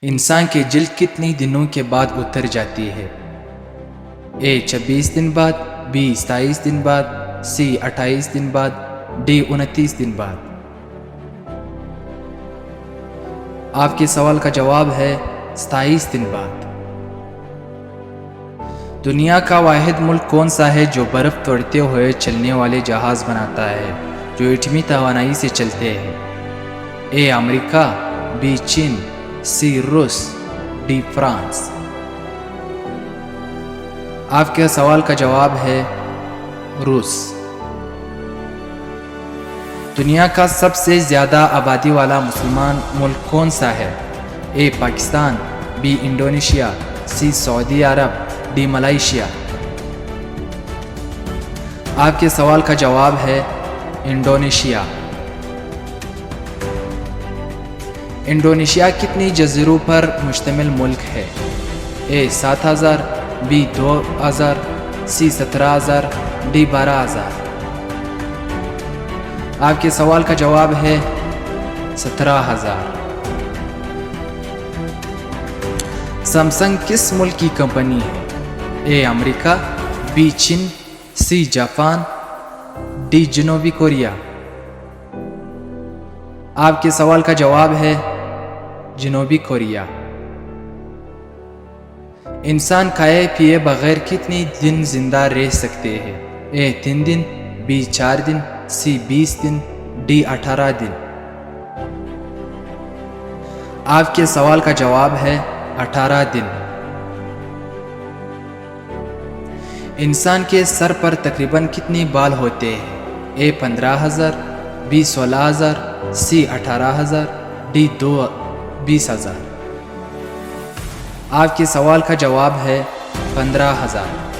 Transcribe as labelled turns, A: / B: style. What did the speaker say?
A: انسان کی جلد کتنی دنوں کے بعد اتر جاتی ہے؟ اے 26 دن بعد، بی 27 دن بعد، سی 28 دن بعد، ڈی 29 دن بعد۔ آپ کے سوال کا جواب ہے 27 دن بعد۔ دنیا کا واحد ملک کون سا ہے جو برف توڑتے ہوئے چلنے والے جہاز بناتا ہے جو ایٹمی توانائی سے چلتے ہیں؟ اے امریکہ، بی چین، سی روس، ڈی فرانس۔ آپ کے سوال کا جواب ہے روس۔ دنیا کا سب سے زیادہ آبادی والا مسلمان ملک کون سا ہے؟ A Pakistan, B Indonesia, C سعودی عرب، ڈی ملائیشیا۔ آپ کے سوال کا جواب ہے انڈونیشیا۔ انڈونیشیا کتنی جزیروں پر مشتمل ملک ہے؟ اے 7000، بی 2000، سی 17000، ڈی 12000۔ آپ کے سوال کا جواب ہے 17000۔ سیمسنگ کس ملک کی کمپنی ہے؟ اے امریکہ، بی چین، سی جاپان، ڈی جنوبی کوریا۔ آپ کے سوال کا جواب ہے جنوبی کوریا۔ انسان کھائے پیے بغیر کتنے دن زندہ رہ سکتے ہیں؟ اے 3 دن، بی 4 دن، سی 20 دن، ڈی 18 دن۔ آپ کے سوال کا جواب ہے 18 دن۔ انسان کے سر پر تقریباً کتنے بال ہوتے ہیں؟ اے 15000، بی 16000، سی 18000، ڈی 20000۔ آپ کے سوال کا جواب ہے 15000۔